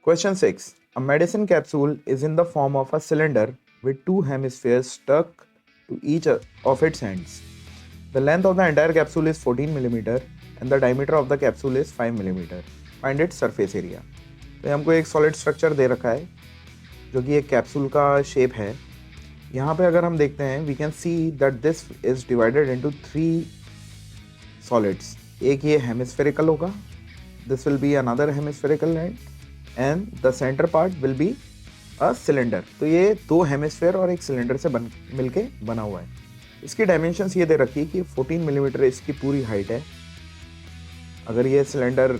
Question 6. A medicine capsule is in the form of a cylinder with two hemispheres stuck to each of its ends. The length of the entire capsule is 14 mm and the diameter of the capsule is 5 mm. Find its surface area. तो हमको एक solid structure दे रखा है जो कि एक capsule का shape है. यहाँ पे अगर हम देखते हैं we can see that this is divided into 3 solids. एक ये हेमिस्फेरिकल होगा, this will be another hemispherical and the centre part will be a cylinder. तो ये दो हेमिस्फेयर और एक सिलेंडर से मिलके बना हुआ है. इसकी डायमेंशंस ये दे रखी है कि 14 मिलीमीटर इसकी पूरी हाइट है. अगर ये सिलेंडर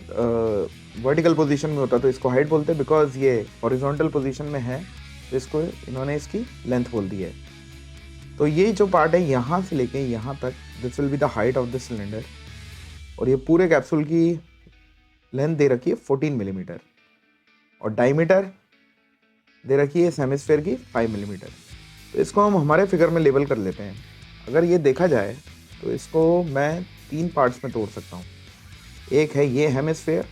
वर्टिकल पोजीशन में होता तो इसको हाइट बोलते, बिकॉज ये हॉरिजॉन्टल पोजीशन में है तो इसको इन्होंने इसकी लेंथ बोल दी है. तो ये जो पार्ट है यहाँ से लेके यहाँ तक, this will be the height of the cylinder. और ये पूरे कैप्सूल की लेंथ दे रखी है 14 मिलीमीटर और डायमीटर दे रखी है इस हेमिस्फेयर की 5 मिलीमीटर. तो इसको हम हमारे फिगर में लेबल कर लेते हैं. अगर ये देखा जाए तो इसको मैं 3 पार्ट्स में तोड़ सकता हूँ. एक है ये हेमिस्फेयर,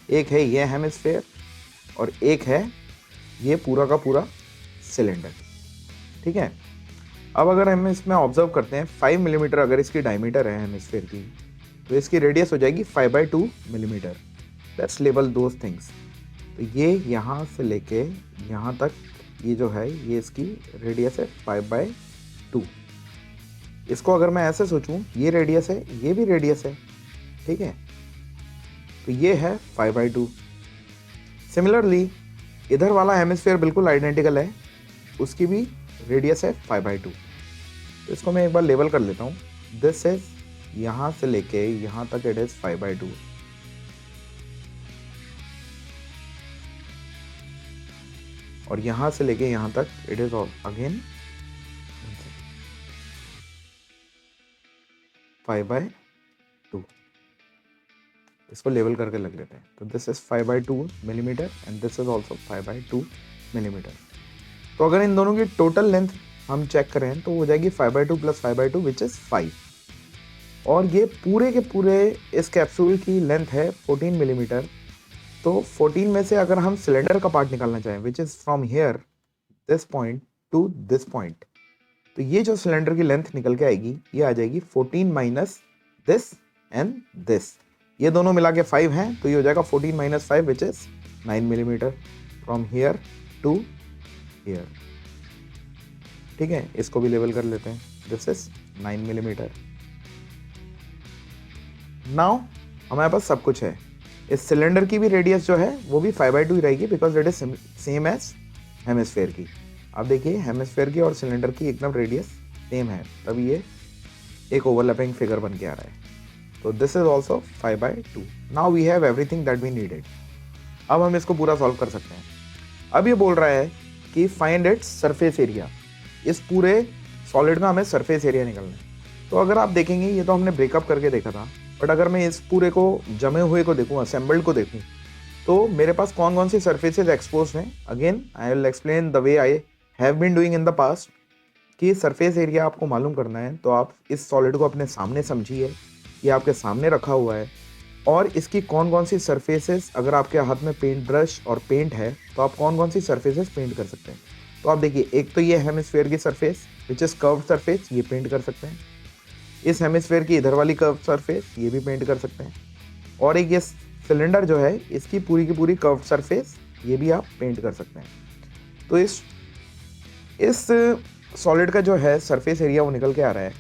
एक है ये हेमिस्फेयर और एक है ये पूरा का पूरा सिलेंडर. ठीक है. अब अगर हम इसमें ऑब्जर्व करते हैं 5 मिलीमीटर अगर इसकी डायमीटर है हेमिस्फेयर की तो इसकी रेडियस हो जाएगी 5/2 millimetre. Let's label those things. तो ये यहाँ से लेके यहाँ तक ये जो है ये इसकी रेडियस है 5/2. इसको अगर मैं ऐसे सोचूं ये रेडियस है, ये भी रेडियस है. ठीक है. तो ये है 5/2. सिमिलरली इधर वाला हेमिस्फेयर बिल्कुल आइडेंटिकल है, उसकी भी रेडियस है 5/2. तो इसको मैं एक बार लेबल कर लेता हूँ. दिस इज यहाँ से लेके यहाँ तक इट इज 5/2. और यहाँ से लेके यहाँ तक इट इज अगेन 5/2. इसको लेवल करके लग लेते हैं. तो this is 5/2 millimetre and this is also 5/2 millimetre. तो अगर इन दोनों की टोटल लेंथ हम चेक करें तो हो जाएगी 5/2 प्लस 5/2 विच इज 5. और ये पूरे के पूरे इस कैप्सूल की लेंथ है 14 मिलीमीटर. तो 14 में से अगर हम सिलेंडर का पार्ट निकालना चाहें which is from here this point two this point, तो ये जो सिलेंडर की लेंथ निकल के आएगी ये आ जाएगी 14 माइनस दिस एंड दिस. ये दोनों मिला के 5 हैं तो ये हो जाएगा 14 minus 5 which is 9 millimetre from here to here. ठीक है. इसको भी लेवल कर लेते हैं. This is 9 millimetre. नाउ हमारे पास सब कुछ है. इस सिलेंडर की भी रेडियस जो है वो भी 5/2 ही रहेगी because it is same as hemisphere की. आप देखिए हेमिस्फेयर की और सिलेंडर की एकदम रेडियस सेम है, तभी ये एक ओवरलैपिंग फिगर बन के आ रहा है. तो this is also 5/2. Now we have everything that we needed. अब हम इसको पूरा सॉल्व कर सकते हैं. अब ये बोल रहा है कि फाइंड इट्स सरफेस एरिया. इस पूरे सॉलिड का हमें सरफेस एरिया निकालना है. तो अगर आप देखेंगे ये तो हमने ब्रेकअप करके देखा था, बट अगर मैं इस पूरे को जमे हुए को देखूँ, असेंबल्ड को देखूँ, तो मेरे पास कौन कौन सी सर्फेसेज एक्सपोज हैं. Again I will explain the way I have been doing in the past. कि सरफेस एरिया आपको मालूम करना है तो आप इस सॉलिड को अपने सामने समझिए. ये आपके सामने रखा हुआ है और इसकी कौन कौन सी सरफेसेस, अगर आपके हाथ में पेंट ब्रश और पेंट है तो आप कौन कौन सी सरफेसेस पेंट कर सकते हैं. तो आप देखिए एक तो ये हेमिस्फेयर की surface which is curved surface, ये पेंट कर सकते हैं. इस हेमिस्फेयर की इधर वाली कर्व सरफेस ये भी पेंट कर सकते हैं. और एक ये सिलेंडर जो है इसकी पूरी की पूरी कर्व सरफेस ये भी आप पेंट कर सकते हैं. तो इस सॉलिड का जो है सरफेस एरिया वो निकल के आ रहा है.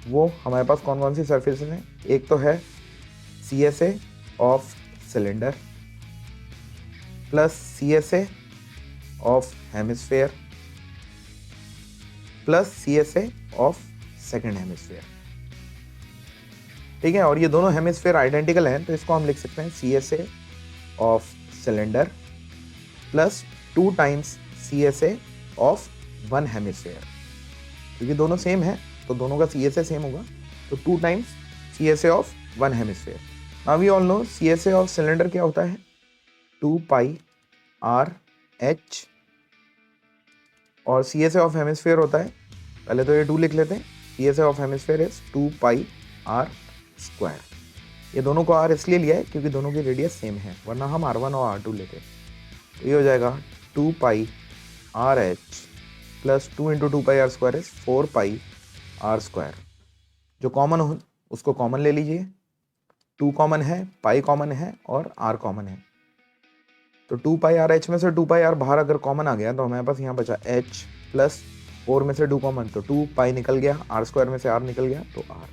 वो हमारे पास कौन कौन सी सरफेस हैं. एक तो है CSA of cylinder plus CSA of hemisphere plus CSA of second hemisphere. ठीक है. और ये दोनों हेमिस्फेयर आइडेंटिकल हैं तो इसको हम लिख सकते हैं CSA of cylinder plus 2 times CSA of one hemisphere. क्योंकि दोनों सेम है तो दोनों का CSA सेम होगा, तो 2 times CSA of one hemisphere. Now we all know CSA of cylinder क्या होता है, 2πRH. और CSA ऑफ हेमिस्फेयर होता है, पहले तो ये 2 लिख लेते हैं. CSA of hemisphere is 2πr². ये दोनों को R इसलिए लिया है क्योंकि दोनों की रेडियस सेम है, वरना हम R1 और R2 लेते। तो ये हो जाएगा 2 pi r h plus 2 into 2 pi r square is 4 pi r square. जो कॉमन हो उसको कॉमन ले लीजिए, 2 कॉमन है, पाई कॉमन है और आर कॉमन है। तो 2 पाई आर एच में से 2 पाई आर बाहर अगर कॉमन आ गया तो हमारे पास यहाँ बचा एच प्लस 4 में से 2 कॉमन, तो 2 पाई निकल गया, आर स्क्वायर में से आर निकल गया तो आर।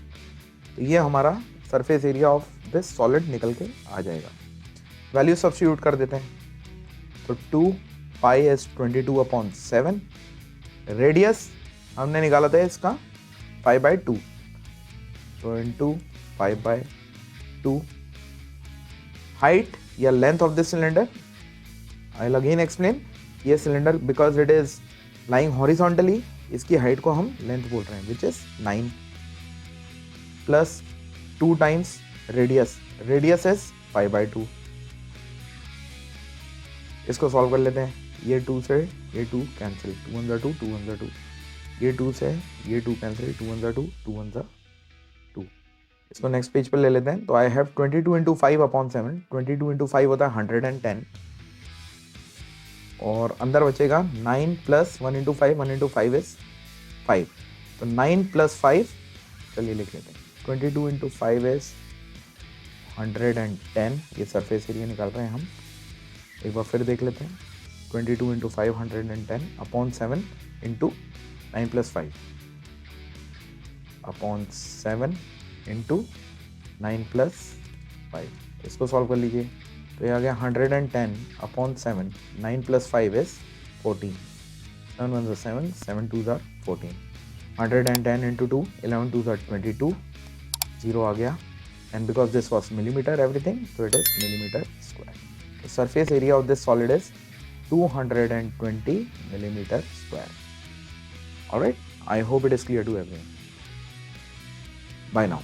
तो ये हमारा surface area of this solid निकल के आ जाएगा। वैल्यू सब्स्टिट्यूट कर देते हैं। तो 2 पाई इज 22/7, रेडियस हमने निकाला था इसका 5/2, तो इंटू 5/2। हाइट या length of this cylinder, I will again explain. ये cylinder because it is lying horizontally, इसकी हाइट को हम लेंथ बोल रहे हैं, which is 9 plus 2 times radius, radius is 5/2। इसको सॉल्व कर लेते हैं। ये 2 से ये 2 कैंसिल, 2 1 2, 2 1 2। ये 2 से ये 2 कैंसिल, 2 1 2, 2 1 2। इसको नेक्स्ट पेज पर ले लेते हैं। तो आई हैव 22 इंटू 5/7, 22 इंटू 5 होता है 110, और अंदर बचेगा 9 प्लस 1 इंटू 5, 1 इंटू 5 इज 5, तो 9 प्लस 5, चलिए लिख लेते हैं। 22 इंटू 5 इज 110, ये सरफेस एरिया निकाल रहे हैं हम। एक बार फिर देख लेते हैं। 22 into 5 110/7 into 9 plus 5 7 into 9 plus 5। इसको सॉल्व कर लीजिए। तो ये आ गया 110/7, 9 प्लस 5 इज 14, 7 1 7, 7 2 14, 110 इंटू 2, 11 2 22, 0 आ गया, and because this was millimetre everything, so it is millimeter square. The surface area of this solid is 220 millimeter square. All right, I hope it is clear to everyone. Bye now.